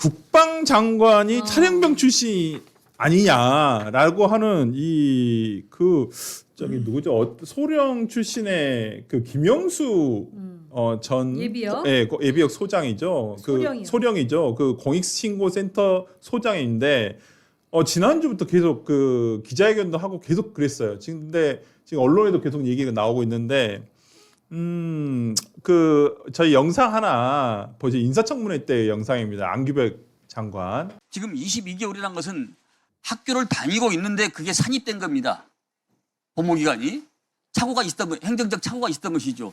국방장관이 차량병 출신이 아니냐라고 하는 저기 누구죠? 소령 출신의 그 김영수 전 예비역? 예비역 소장이죠. 소령이요. 소령이죠. 그 공익신고센터 소장인데 지난주부터 계속 그 기자회견도 하고 계속 그랬어요. 근데 지금 언론에도 계속 얘기가 나오고 있는데 저희 영상 하나 보죠. 인사청문회 때 영상입니다. 안규백 장관. 지금 22개월이라는 것은 학교를 다니고 있는데 그게 산입된 겁니다. 복무기간이. 착오가 있었던, 행정적 착오가 있었던 것이죠.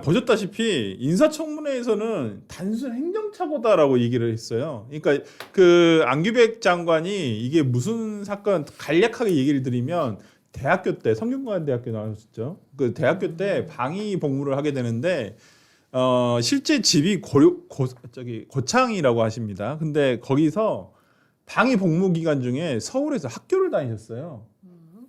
보셨다시피 인사청문회에서는 단순 행정착오다라고 얘기를 했어요. 그러니까 그 안규백 장관이 이게 무슨 사건 간략하게 얘기를 드리면 대학교 때 성균관대학교 나왔었죠. 그 대학교 때 방위 복무를 하게 되는데 실제 집이 고창이라고 하십니다. 근데 거기서 방위 복무 기간 중에 서울에서 학교를 다니셨어요.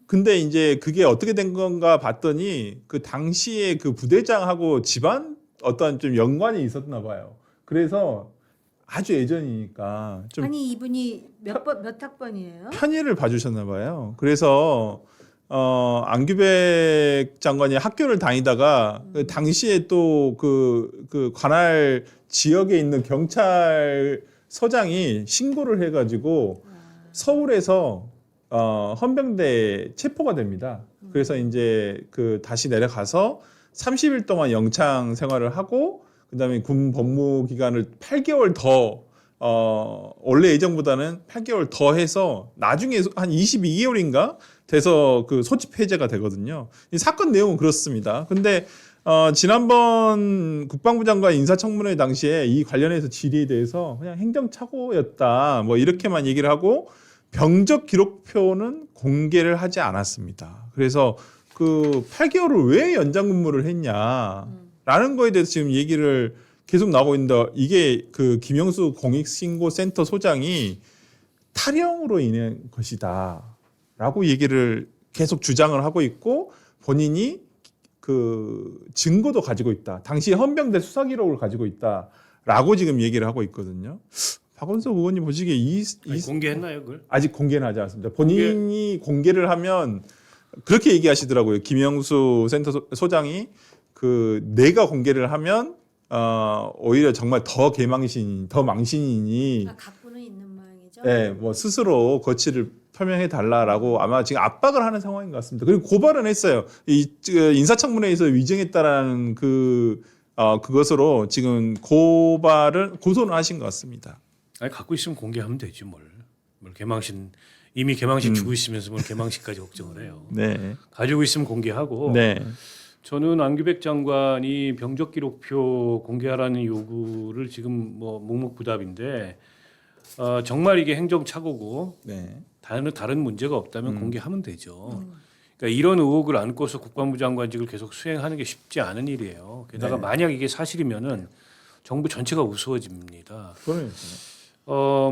근데 이제 그게 어떻게 된 건가 봤더니 그 당시에 그 부대장하고 집안 어떤 좀 연관이 있었나 봐요. 그래서 아주 예전이니까 좀 아니 이분이 몇 학번이에요? 편의를 봐주셨나 봐요. 그래서 안규백 장관이 학교를 다니다가 그 당시에 또 그 관할 지역에 있는 경찰서장이 신고를 해가지고 서울에서 헌병대에 체포가 됩니다. 그래서 이제 그 다시 내려가서 30일 동안 영창 생활을 하고 그다음에 군 복무 기간을 8개월 더 원래 예정보다는 8개월 더 해서 나중에 한 22개월인가 돼서 그 소집 해제가 되거든요. 이 사건 내용은 그렇습니다. 근데 지난번 국방부 장관 인사청문회 당시에 이 관련해서 질의에 대해서 그냥 행정착오였다 뭐 이렇게만 얘기를 하고 병적 기록표는 공개를 하지 않았습니다. 그래서 그 8개월을 왜 연장 근무를 했냐라는 거에 대해서 지금 얘기를 계속 나오고 있는데 이게 그 김영수 공익신고센터 소장이 탈영으로 인한 것이다라고 얘기를 계속 주장을 하고 있고 본인이 그 증거도 가지고 있다. 당시 헌병대 수사 기록을 가지고 있다라고 지금 얘기를 하고 있거든요. 박원석 의원님 보시기에 공개했나요, 그걸? 아직 공개는 하지 않습니다. 본인이 공개를 하면 그렇게 얘기하시더라고요. 김영수 센터 소장이 내가 공개를 하면 오히려 정말 더 망신이니 갖고는 있는 모양이죠. 네, 뭐 스스로 거취를 표명해 달라라고 아마 지금 압박을 하는 상황인 것 같습니다. 그리고 고발은 했어요. 인사청문회에서 위증했다라는 그것으로 지금 고소는 하신 것 같습니다. 아니 갖고 있으면 공개하면 되지 뭘 이미 개망신 주고 있으면서 뭘 개망신까지 걱정을 해요. 네. 가지고 있으면 공개하고. 네. 저는 안규백 장관이 병적 기록표 공개하라는 요구를 지금 뭐 묵묵부답인데 정말 이게 행정착오고 네. 다른 문제가 없다면 공개하면 되죠. 그러니까 이런 의혹을 안고서 국방부 장관직을 계속 수행하는 게 쉽지 않은 일이에요. 게다가 네. 만약 이게 사실이면은 정부 전체가 우스워집니다. 그러니까요.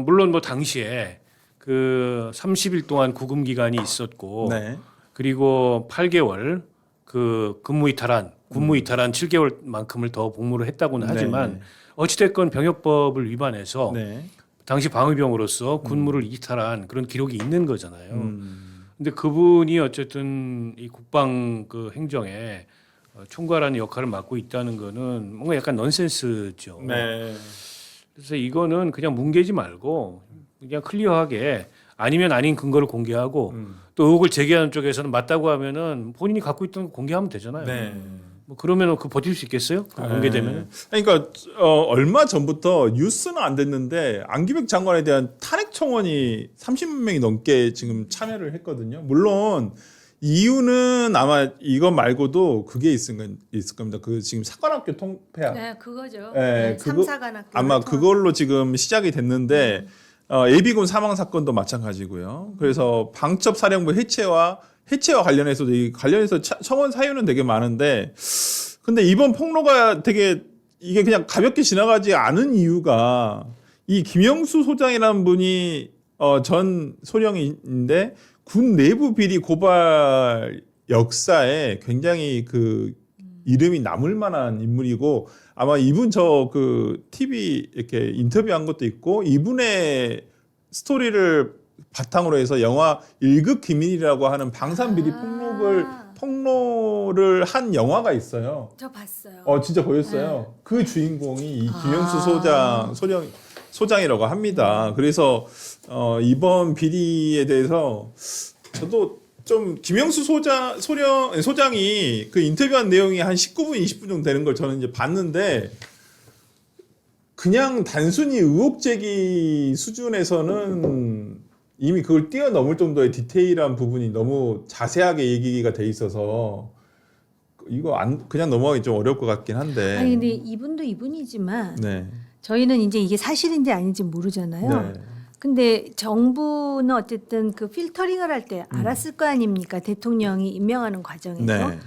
물론 뭐 당시에 그 30일 동안 구금 기간이 있었고 네. 그리고 8개월 그 군무 이탈한 7개월만큼을 더 복무를 했다고는 하지만 네. 어찌됐건 병역법을 위반해서 네. 당시 방위병으로서 군무를 이탈한 그런 기록이 있는 거잖아요. 음. 근데 그분이 어쨌든 이 국방 그 행정에 총괄하는 역할을 맡고 있다는 거는 뭔가 약간 넌센스죠. 네. 그래서 이거는 그냥 뭉개지 말고 그냥 클리어하게 아니면 아닌 근거를 공개하고 또 의혹을 제기하는 쪽에서는 맞다고 하면은 본인이 갖고 있던 거 공개하면 되잖아요. 네. 뭐 그러면은 그 버틸 수 있겠어요? 공개되면? 그러니까 얼마 전부터 뉴스는 안 됐는데 안규백 장관에 대한 탄핵 청원이 30만 명이 넘게 지금 참여를 했거든요. 물론 이유는 아마 이거 말고도 그게 있을 겁니다. 그 지금 사관학교 통폐합. 네, 그거죠. 네, 삼사관학교. 아마 그걸로 지금 시작이 됐는데 예비군 사망 사건도 마찬가지고요. 그래서 방첩사령부 해체와 관련해서도 관련해서 청원 사유는 되게 많은데 근데 이번 폭로가 되게 이게 그냥 가볍게 지나가지 않은 이유가 이 김영수 소장이라는 분이 전 소령인데 군 내부 비리 고발 역사에 굉장히 그 이름이 남을 만한 인물이고 아마 이분 저 그 TV 이렇게 인터뷰한 것도 있고 이분의 스토리를 바탕으로 해서 영화 1급 기밀이라고 하는 방산 비리 폭로를 한 영화가 있어요. 저 봤어요. 진짜 보였어요. 그 주인공이 이 김영수 소장이라고 합니다. 그래서 이번 비리에 대해서 저도 좀 김영수 소장이 그 인터뷰한 내용이 한 19분, 20분 정도 되는 걸 저는 이제 봤는데 그냥 단순히 의혹 제기 수준에서는 이미 그걸 뛰어넘을 정도의 디테일한 부분이 너무 자세하게 얘기가 돼 있어서 이거 그냥 넘어가기 좀 어려울 것 같긴 한데. 아니 근데 이분도 이분이지만 네. 저희는 이제 이게 사실인지 아닌지 모르잖아요. 네. 근데 정부는 어쨌든 그 필터링을 할 때 알았을 거 아닙니까? 대통령이 임명하는 과정에서. 네.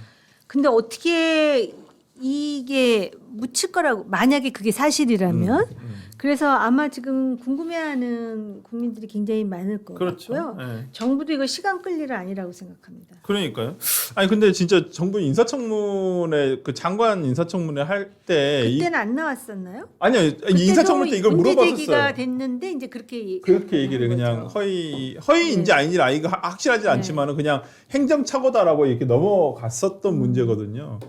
근데 어떻게 이게 묻힐 거라고 만약에 그게 사실이라면 그래서 아마 지금 궁금해하는 국민들이 굉장히 많을 것 같고요. 네. 정부도 이거 시간 끌 일은 아니라고 생각합니다. 그러니까요. 아니 근데 진짜 정부 인사청문회 그 장관 인사청문회 할 때 그때는 안 나왔었나요? 아니요 인사청문회 때 이걸 문제 제기가 물어봤었어요. 됐는데 이제 그렇게 얘기를 그냥 거죠. 허위인지 아닌지 이거 확실하지 않지만은 그냥 행정착오다라고 이렇게 넘어갔었던 문제거든요.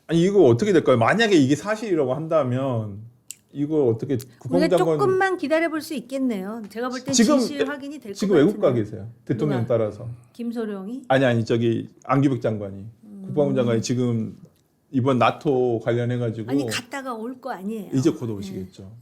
아니 이거 어떻게 될까요? 만약에 이게 사실이라고 한다면 이거 어떻게 우리가 국방장관 조금만 기다려 볼 수 있겠네요. 제가 볼 땐 지금- 진실 확인이 될 것 같은데. 지금 외국 가 계세요. 대통령 누가? 따라서. 김소룡이 아니 저기 안규백 장관이 국방부 장관이 지금 이번 나토 관련해 가지고 아니 갔다가 올 거 아니에요. 이제 곧 오시겠죠.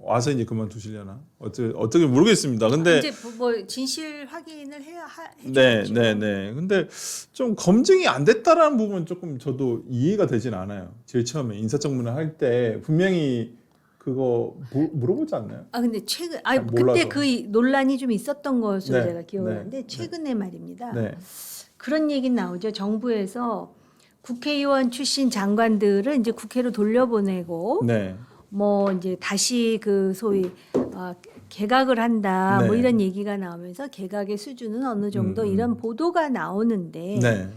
와서 이제 그만두시려나 어떻게 모르겠습니다. 근데 이제 뭐 진실 확인을 해야 네, 해줘야죠. 네, 네. 근데 좀 검증이 안 됐다라는 부분은 조금 저도 이해가 되진 않아요. 제일 처음에 인사청문회 할 때 분명히 그거 물어보지 않나요? 아 근데 최근 몰라서. 그때 그 논란이 좀 있었던 것으로 네, 제가 기억을 네, 하는데 최근에 말입니다. 네, 그런 얘기 나오죠. 정부에서 국회의원 출신 장관들을 이제 국회로 돌려보내고 네, 뭐 이제 다시 그 소위 개각을 한다 뭐 네. 이런 얘기가 나오면서 개각의 수준은 어느 정도 이런 보도가 나오는데 네.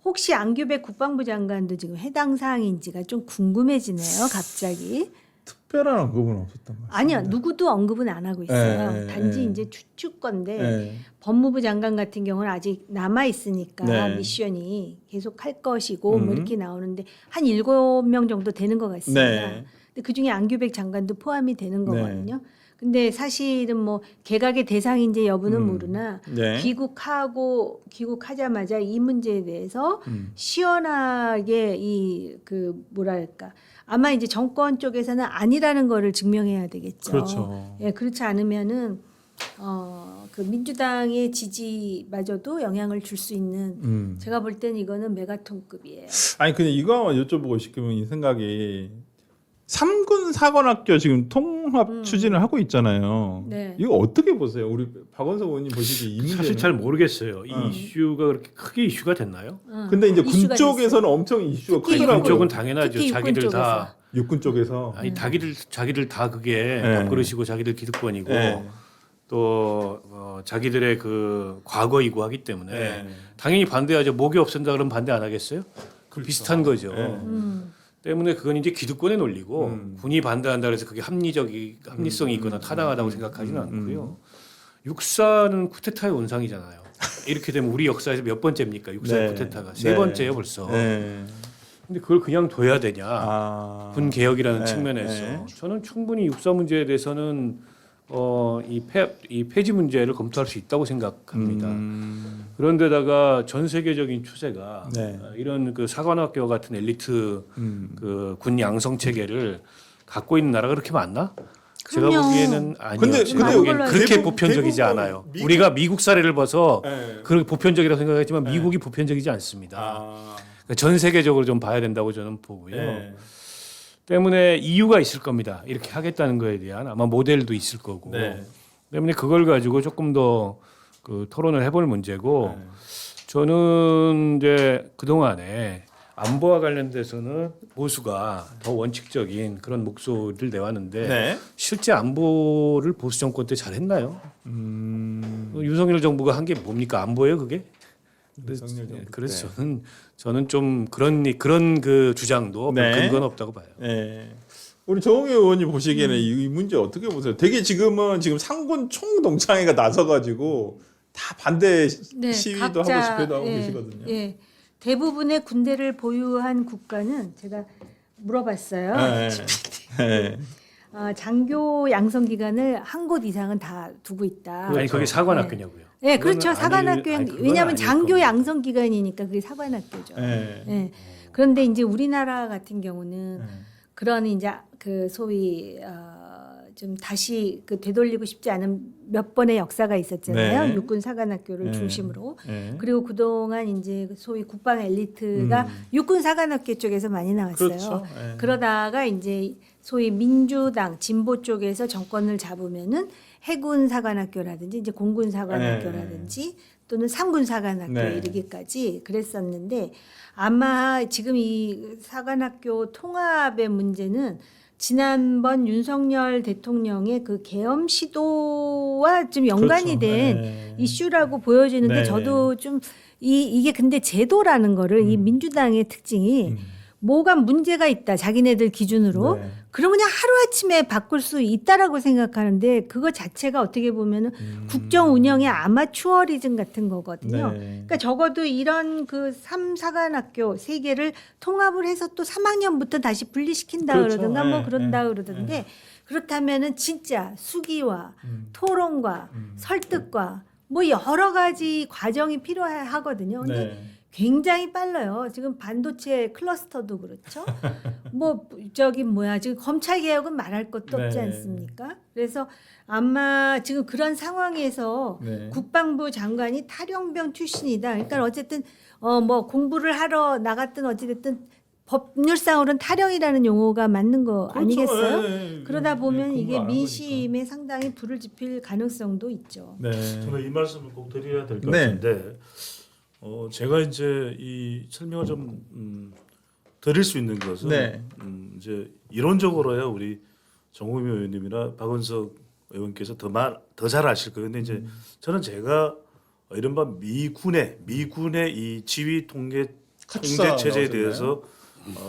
혹시 안규백 국방부 장관도 지금 해당 사항인지가 좀 궁금해지네요. 갑자기. 특별한 언급은 없었던 것 같아요. 아니요. 누구도 언급은 안 하고 있어요. 네, 단지 네. 이제 추측건데 네, 법무부 장관 같은 경우는 아직 남아 있으니까 네. 미션이 계속 할 것이고 뭐 음. 이렇게 나오는데 한 7명 정도 되는 것 같습니다. 네. 근데 그중에 안규백 장관도 포함이 되는 네. 거거든요. 근데 사실은 뭐 개각의 대상인지 여부는 모르나 네. 귀국하자마자 이 문제에 대해서 시원하게 이 그 뭐랄까 아마 이제 정권 쪽에서는 아니라는 거를 증명해야 되겠죠. 그렇죠. 예, 그렇지 않으면은 그 민주당의 지지마저도 영향을 줄 수 있는 제가 볼 땐 이거는 메가톤급이에요. 아니 근데 이거 한번 여쭤보고 싶으면 이 생각이 3군 사관학교 지금 통합 추진을 하고 있잖아요. 네. 이거 어떻게 보세요? 우리 박원석 의원님 보시기에 이 문제는 사실 잘 모르겠어요. 이 이슈가 그렇게 크게 이슈가 됐나요? 근데 이제 군 이슈가 쪽에서는 엄청 이슈가 특히 크더라고요. 이건 쪽은 당연하죠. 특히 육군 자기들 쪽에서. 다 육군 쪽에서 아니 자기들 다 그게 네. 밥그릇이고 자기들 기득권이고 네. 또 자기들의 그 과거이고 하기 때문에 네. 당연히 반대하죠. 목이 없앤다 그러면 반대 안 하겠어요? 그 비슷한 거죠. 네. 때문에 그건 이제 기득권의 논리고 군이 반대한다 그래서 그게 합리성이 있거나 타당하다고 생각하지는 않고요. 육사는 쿠데타의 원상이잖아요. 이렇게 되면 우리 역사에서 몇 번째입니까? 육사 네. 쿠데타가 세 네. 번째예요 벌써. 네. 근데 그걸 그냥 둬야 되냐? 아. 군 개혁이라는 네, 측면에서 네. 저는 충분히 육사 문제에 대해서는 이 폐지 문제를 검토할 수 있다고 생각합니다. 그런데다가 전 세계적인 추세가 네. 이런 그 사관학교 같은 엘리트 그 군 양성 체계를 갖고 있는 나라가 그렇게 많나? 제가 그럼요. 보기에는 아니요. 근데 제가 근데 보기에는 그렇게 대부분- 보편적이지 대부분 않아요. 미국- 우리가 미국 사례를 봐서 네. 그렇게 보편적이라고 생각했지만 미국이 보편적이지 않습니다. 아. 그러니까 전 세계적으로 좀 봐야 된다고 저는 보고요. 네. 때문에 이유가 있을 겁니다. 이렇게 하겠다는 거에 대한 아마 모델도 있을 거고. 네. 때문에 그걸 가지고 조금 더 그 토론을 해볼 문제고 네. 저는 이제 그 동안에 안보와 관련돼서는 보수가 더 원칙적인 그런 목소리를 내왔는데 네. 실제 안보를 보수 정권 때 잘했나요? 윤석열 정부가 한 게 뭡니까? 안보예요, 그게? 윤석열 정부 그래서 때. 저는 좀 그런 그 주장도 네. 별 근거는 없다고 봐요. 네. 우리 정홍희 의원님 보시기에는 이 문제 어떻게 보세요? 되게 지금 상군 총동창회가 나서가지고 다 반대 시위도 하고 집회도 하고 계시거든요. 예. 대부분의 군대를 보유한 국가는 제가 물어봤어요. 네. 네. 장교 양성 기간을 한 곳 이상은 다 두고 있다. 아니 그게 사관학교냐고요. 네, 그렇죠. 그거는 사관학교 아니, 그건 왜냐하면 아닐 장교 겁니다. 양성 기간이니까 그게 사관학교죠. 네. 네. 그런데 이제 우리나라 같은 경우는 그런 이제 그 소위 좀 다시 그 되돌리고 싶지 않은 몇 번의 역사가 있었잖아요. 네. 육군 사관학교를 네. 중심으로. 네. 그리고 그동안 이제 소위 국방 엘리트가 육군 사관학교 쪽에서 많이 나왔어요. 그렇죠. 네. 그러다가 이제 소위 민주당 진보 쪽에서 정권을 잡으면은 해군 사관학교라든지 이제 공군 사관학교라든지 또는 상군 사관학교 네. 이르기까지 그랬었는데 아마 지금 이 사관학교 통합의 문제는 지난번 윤석열 대통령의 그 계엄 시도와 좀 연관이 그렇죠. 된 네. 이슈라고 보여지는데 네. 저도 좀 이게 근데 제도라는 거를 이 민주당의 특징이 뭐가 문제가 있다 자기네들 기준으로 네. 그러면 그냥 하루아침에 바꿀 수 있다라고 생각하는데 그거 자체가 어떻게 보면은 국정 운영의 아마추어리즘 같은 거거든요. 네. 그러니까 적어도 이런 그 3사관학교 3개를 통합을 해서 또 3학년부터 다시 분리시킨다 그렇죠. 그러든가 뭐 네. 그런다 네. 그러던데 그렇다면은 진짜 수기와 토론과 설득과 뭐 여러 가지 과정이 필요하거든요. 근데 네. 굉장히 빨라요. 지금 반도체 클러스터도 그렇죠. 뭐 저기 뭐야 지금 검찰 개혁은 말할 것도 없지 네. 않습니까? 그래서 아마 지금 그런 상황에서 네. 국방부 장관이 탈영병 출신이다. 그러니까 어쨌든 뭐 공부를 하러 나갔든 어찌됐든 법률상으로는 탈영이라는 용어가 맞는 거 그렇죠. 아니겠어요? 네. 그러다 보면 공부 이게 안 하고 민심에 상당히 불을 지필 가능성도 있죠. 네. 저는 이 말씀을 꼭 드려야 될 것 네. 같은데 제가 이제 이 설명을 좀 드릴 수 있는 것은 네. 이제 이론적으로야 우리 정우미 의원님이나 박은석 의원께서 더 잘 아실 거예요. 근데 이제 저는 제가 이른바 미군의 이 지휘 통제 체제에 나오셨나요? 대해서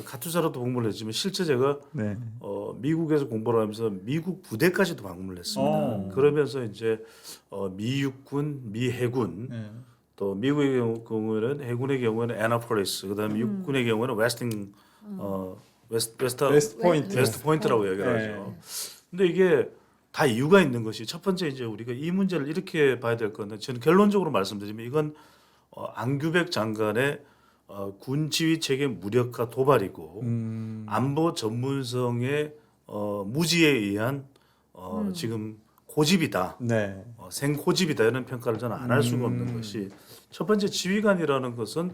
카투사로도 방문을 했지만 실제 제가 네. 미국에서 공부를 하면서 미국 부대까지도 방문을 했습니다. 그러면서 이제 미 육군, 미 해군, 네. 또 미국의 경우에는 해군의 경우에는 애나폴리스, 그다음에 육군의 경우에는 웨스트 포인트. 웨스트 포인트라고 얘기를 네. 하죠. 근데 이게 다 이유가 있는 것이 첫 번째 이제 우리가 이 문제를 이렇게 봐야 될 건데 저는 결론적으로 말씀드리면 이건 안규백 장관의 군 지휘 체계 무력화 도발이고 안보 전문성의 무지에 의한 지금 고집이다. 네. 생고집이다 이런 평가를 저는 안 할 수가 없는 것이 첫 번째 지휘관이라는 것은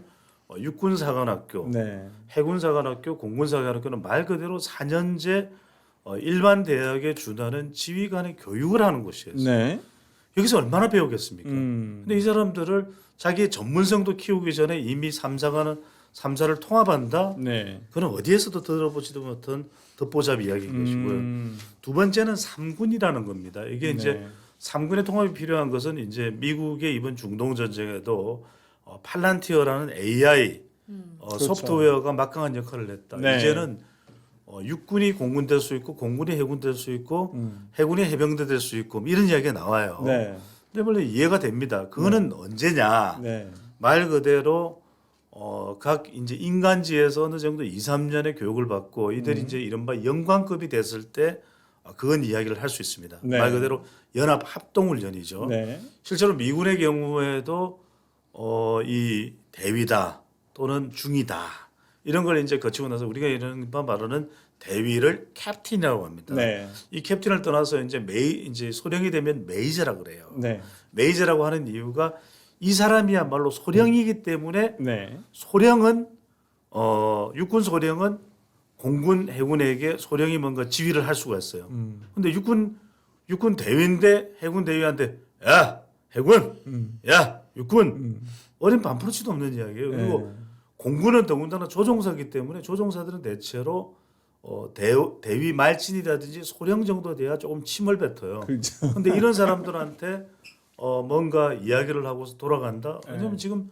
육군사관학교, 네. 해군사관학교, 공군사관학교는 말 그대로 4년제 일반 대학에 준하는 지휘관의 교육을 하는 곳이었어요. 네. 여기서 얼마나 배우겠습니까? 근데 이 사람들을 자기의 전문성도 키우기 전에 이미 3사를 통합한다? 네. 그건 어디에서도 들어보지도 못한 듣보잡 이야기인 것이고요. 두 번째는 3군이라는 겁니다. 이게 이제 네. 3군의 통합이 필요한 것은 이제 미국의 이번 중동 전쟁에도 팔란티어라는 AI 그렇죠. 소프트웨어가 막강한 역할을 했다. 네. 이제는 육군이 공군 될 수 있고 공군이 해군 될 수 있고 해군이 해병대 될 수 있고 이런 이야기가 나와요. 네. 근데 물론 이해가 됩니다. 그거는 언제냐? 네. 말 그대로 각 이제 인간지에서 어느 정도 2, 3년의 교육을 받고 이들이 이제 이른바 영관급이 됐을 때 그건 이야기를 할 수 있습니다. 네. 말 그대로 연합 합동훈련이죠. 네. 실제로 미군의 경우에도 이 대위다 또는 중위다 이런 걸 이제 거치고 나서 우리가 이런 바 말하는 대위를 캡틴이라고 합니다. 네. 이 캡틴을 떠나서 이제 소령이 되면 메이저라 그래요. 네. 메이저라고 하는 이유가 이 사람이야말로 소령이기 때문에 네. 소령은 육군 소령은 공군 해군에게 소령이 뭔가 지휘를 할 수가 있어요. 근데 육군 대위인데 해군 대위한테 야 해군 야 육군 어린 반프로치도 없는 이야기예요. 그리고 네. 공군은 더군다나 조종사이기 때문에 조종사들은 대체로 대위 말진이라든지 소령 정도 돼야 조금 침을 뱉어요. 그렇죠. 근데 이런 사람들한테 뭔가 이야기를 하고서 돌아간다. 왜냐하면 네. 지금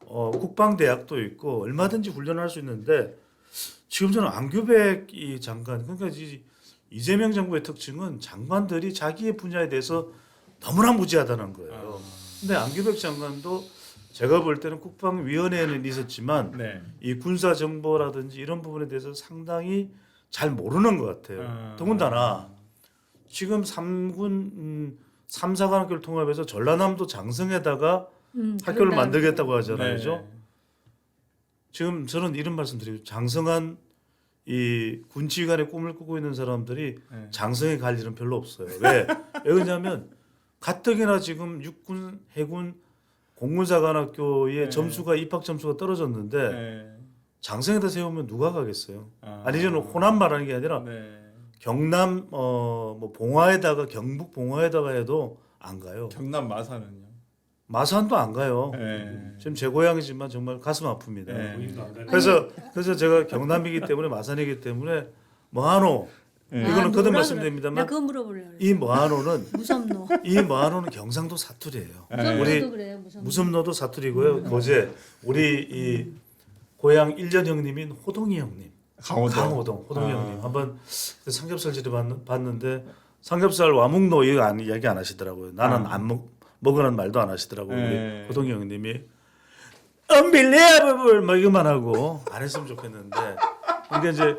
국방대학도 있고 얼마든지 훈련할 수 있는데 지금 저는 안규백 이 장관 그러니까 이재명 정부의 특징은 장관들이 자기의 분야에 대해서 너무나 무지하다는 거예요. 근데 안규백 장관도 제가 볼 때는 국방위원회에는 있었지만 네. 이 군사 정보라든지 이런 부분에 대해서 상당히 잘 모르는 것 같아요. 더군다나 지금 3사관학교를 통합해서 전라남도 장성에다가 학교를 그런다. 만들겠다고 하잖아요. 네. 그죠? 지금 저는 이런 말씀드리고 장성한 이 군지휘관의 꿈을 꾸고 있는 사람들이 네. 장성에 갈 일은 별로 없어요. 왜 그러냐면 가뜩이나 지금 육군, 해군, 공군사관학교의 네. 점수가 입학 점수가 떨어졌는데 네. 장성에다 세우면 누가 가겠어요? 아. 아니 저는 호남 말하는 게 아니라 네. 경남 뭐 봉화에다가 경북 봉화에다가 해도 안 가요. 경남 마산은요. 마산도 안 가요. 네. 지금 제 고향이지만 정말 가슴 아픕니다. 네. 본인도 안 가요. 그래서 제가 경남이기 때문에 마산이기 때문에 뭐하노 이거는 거듭 말씀드립니다만 나 그거 물어보려고 그래. 이 뭐하노는 무섭노. 이 뭐하노는 경상도 사투리예요. 네. 우리 무섭노도 그래요. 무섭노. 무섭노도 사투리고요. 거제 우리 이 고향 일전 형님인 호동이 형님. 강호동 호동이 형님 한번 삼겹살 집에 봤는데 삼겹살 와묵노 이야기 안 하시더라고요. 나는 안 먹으라는 말도 안 하시더라고요. 네. 우리 호동이 형님이 unbelievable 막 이것만 하고 안 했으면 좋겠는데 그러니까 이제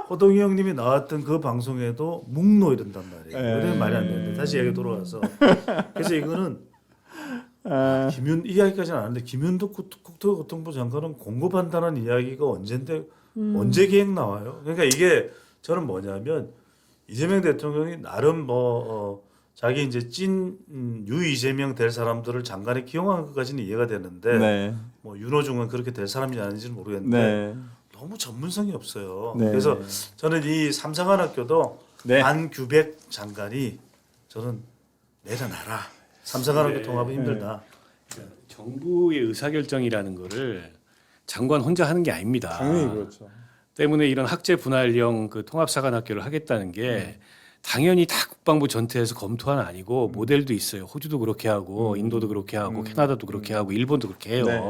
호동이 형님이 나왔던 그 방송에도 묵노 이런단 말이에요. 네. 그런 말이 안 되는데 다시 얘기 돌아와서 그래서 이거는 이야기까지는 안 하는데 김윤덕 국토교통부 장관은 공급한다는 이야기가 언젠데 언제 계획 나와요? 그러니까 이게 저는 뭐냐면 이재명 대통령이 나름 자기 이제 찐 유이재명 될 사람들을 장관에 기용한 것까지는 이해가 되는데 네. 뭐 윤호중은 그렇게 될 사람이 아닌지는 모르겠는데 네. 너무 전문성이 없어요. 네. 그래서 저는 이 삼사관학교도 네. 안규백 장관이 저는 내려놔라. 삼사관학교 네. 통합은 힘들다. 정부의 의사결정이라는 거를 장관 혼자 하는 게 아닙니다. 당연히 그렇죠. 때문에 이런 학제 분할형 그 통합사관학교를 하겠다는 게 당연히 다 국방부 전체에서 검토한 아니고 모델도 있어요. 호주도 그렇게 하고 인도도 그렇게 하고 캐나다도 그렇게 하고 일본도 그렇게 해요. 네.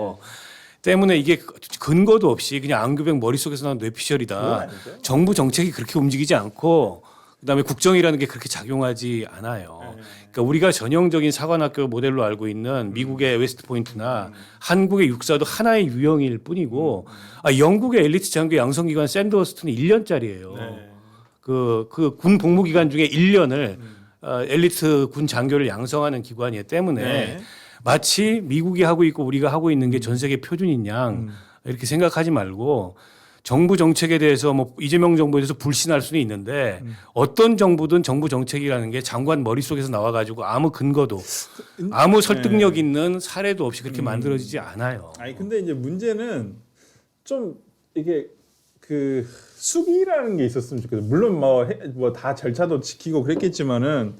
때문에 이게 근거도 없이 그냥 안규백 머릿속에서 나온 그건 뇌피셜이다. 아니죠. 정부 정책이 그렇게 움직이지 않고 그다음에 국정이라는 게 그렇게 작용하지 않아요. 그러니까 우리가 전형적인 사관학교 모델로 알고 있는 미국의 웨스트포인트나 한국의 육사도 하나의 유형일 뿐이고 영국의 엘리트 장교 양성기관 샌드워스트는 1년짜리예요. 네. 그 군 복무 기간 중에 1년을 엘리트 군 장교를 양성하는 기관이기 때문에 네. 마치 미국이 하고 있고 우리가 하고 있는 게 전 세계 표준인 양 이렇게 생각하지 말고 정부 정책에 대해서 뭐 이재명 정부에 대해서 불신할 수는 있는데 어떤 정부든 정부 정책이라는 게 장관 머릿속에서 나와가지고 아무 근거도 아무 설득력 있는 사례도 없이 그렇게 만들어지지 않아요. 아니 근데 이제 문제는 좀 이게 그 수기라는 게 있었으면 좋겠어요. 물론 뭐 다 절차도 지키고 그랬겠지만은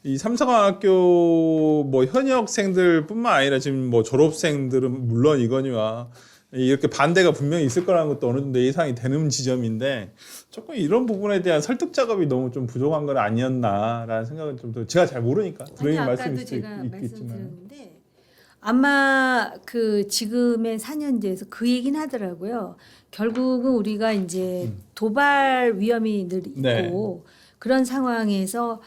이 삼사관학교 뭐 현역생들뿐만 아니라 지금 뭐 졸업생들은 물론 이거니와 이렇게 반대가 분명히 있을 거라는 것도 어느 정도 예상이 되는 지점인데 조금 이런 부분에 대한 설득 작업이 너무 좀 부족한 건 아니었나라는 생각은 좀 더 제가 잘 모르니까 아니 들어있는 아까도 말씀일 수도 제가 있겠지만 말씀드렸는데 아마 그 지금의 4년제에서 그 얘기는 하더라고요. 결국은 우리가 이제 도발 위험이 늘 있고 네. 그런 상황에서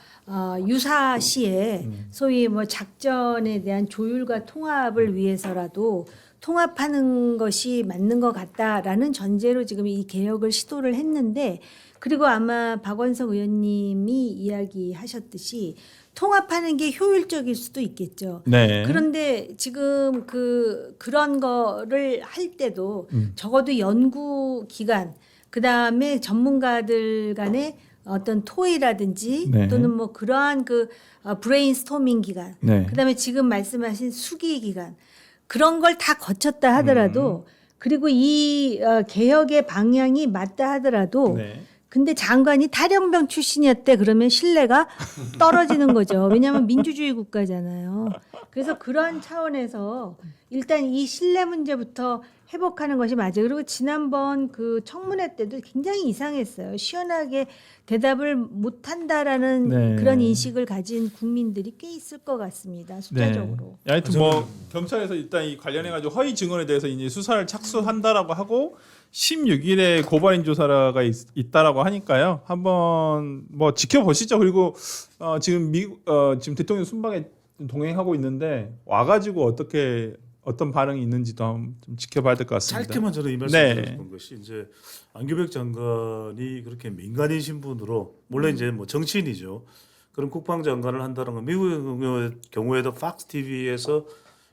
유사시에 소위 뭐 작전에 대한 조율과 통합을 위해서라도 통합하는 것이 맞는 것 같다라는 전제로 지금 이 개혁을 시도를 했는데 그리고 아마 박원석 의원님이 이야기하셨듯이 통합하는 게 효율적일 수도 있겠죠. 네. 그런데 지금 그런 거를 할 때도 적어도 연구 기간 그다음에 전문가들 간의 어떤 토의라든지 네. 또는 뭐 그러한 브레인스토밍 기간 네. 그다음에 지금 말씀하신 수기 기간 그런 걸 다 거쳤다 하더라도 그리고 이 개혁의 방향이 맞다 하더라도 네. 근데 장관이 탈영병 출신이었대 그러면 신뢰가 떨어지는 거죠. 왜냐하면 민주주의 국가잖아요. 그래서 그런 차원에서 일단 이 신뢰 문제부터 회복하는 것이 맞아요. 그리고 지난번 그 청문회 때도 굉장히 이상했어요. 시원하게 대답을 못한다라는 네. 그런 인식을 가진 국민들이 꽤 있을 것 같습니다. 숫자적으로. 네. 하여튼 뭐 경찰에서 일단 이 관련해 가지고 허위 증언에 대해서 이제 수사를 착수한다라고 하고 16일에 고발인 조사가 있다라고 하니까요. 한번 뭐 지켜보시죠. 그리고 지금 지금 대통령 순방에 동행하고 있는데 와가지고 어떤 반응이 있는지도 한번 좀 지켜봐야 될 것 같습니다. 짧게만 저는 이 말씀 드리고 싶은 것이 이제 안규백 장관이 그렇게 민간인 신분으로 물론 이제 뭐 정치인이죠. 그런 국방장관을 한다는 건 미국의 경우에도 팍스 TV에서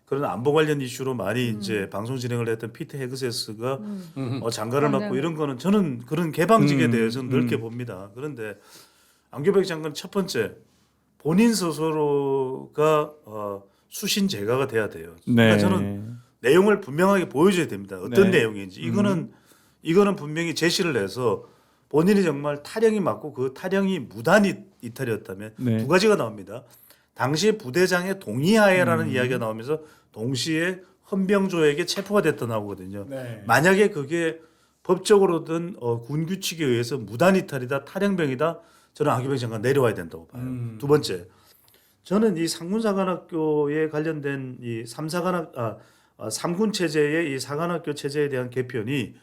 그런 안보 관련 이슈로 많이 이제 방송 진행을 했던 피터 헤그세스가 장관을 맡고 이런 거는 저는 그런 개방직에 대해서는 넓게 봅니다. 그런데 안규백 장관 첫 번째 본인 스스로가 수신 제가가 돼야 돼요. 그러니까 저는 내용을 분명하게 보여줘야 됩니다. 어떤 네. 내용인지 이거는 분명히 제시를 해서 본인이 정말 타령이 맞고 그 타령이 무단 이탈이었다면 네. 두 가지가 나옵니다. 당시 부대장의 동의하에라는 이야기가 나오면서 동시에 헌병조에게 체포가 됐다 나오거든요. 네. 만약에 그게 법적으로든 군 규칙에 의해서 무단 이탈이다, 탈영병이다, 저는 안규백 장관 내려와야 된다고 봐요. 두 번째, 저는 이 상군사관학교에 관련된 이 삼군 체제의 이 사관학교 체제에 대한 개편이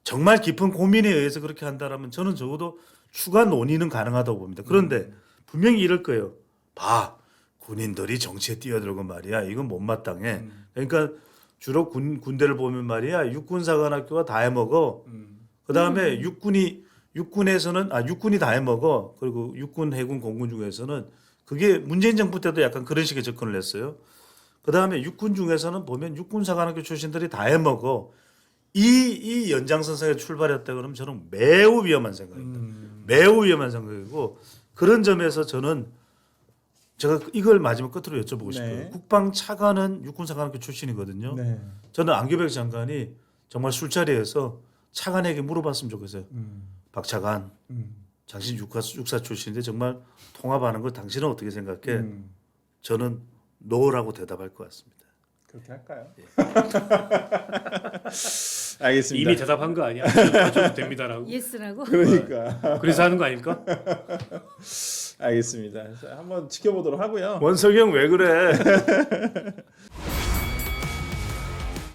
정말 깊은 고민에 의해서 그렇게 한다라면 저는 적어도 추가 논의는 가능하다고 봅니다. 그런데 분명히 이럴 거예요. 봐, 군인들이 정치에 뛰어들고 말이야. 이건 못마땅해. 그러니까 주로 군대를 보면 말이야. 육군사관학교가 다 해먹어. 그 다음에 육군이 다 해먹어. 그리고 육군, 해군, 공군 중에서는 그게 문재인 정부 때도 약간 그런 식의 접근을 했어요. 그 다음에 육군 중에서는 보면 육군사관학교 출신들이 다 해먹어. 이 연장선상에 출발했다 그러면 저는 매우 위험한 생각입니다. 매우 위험한 생각이고 그런 점에서 저는 제가 이걸 마지막 끝으로 여쭤보고 싶어요. 네. 국방 차관은 육군사관학교 출신이거든요. 네. 저는 안규백 장관이 정말 술자리에서 차관에게 물어봤으면 좋겠어요. 박 차관, 당신 육사 출신인데 정말 통합하는 거 당신은 어떻게 생각해? 저는 노라고 대답할 것 같습니다. 그렇게 할까요? 알겠습니다. 이미 대답한 거 아니야? 하셔도 됩니다라고. 예스라고? 그러니까 그래서 하는 거 아닐까? 알겠습니다. 자, 한번 지켜보도록 하고요. 원석이 형 왜 그래?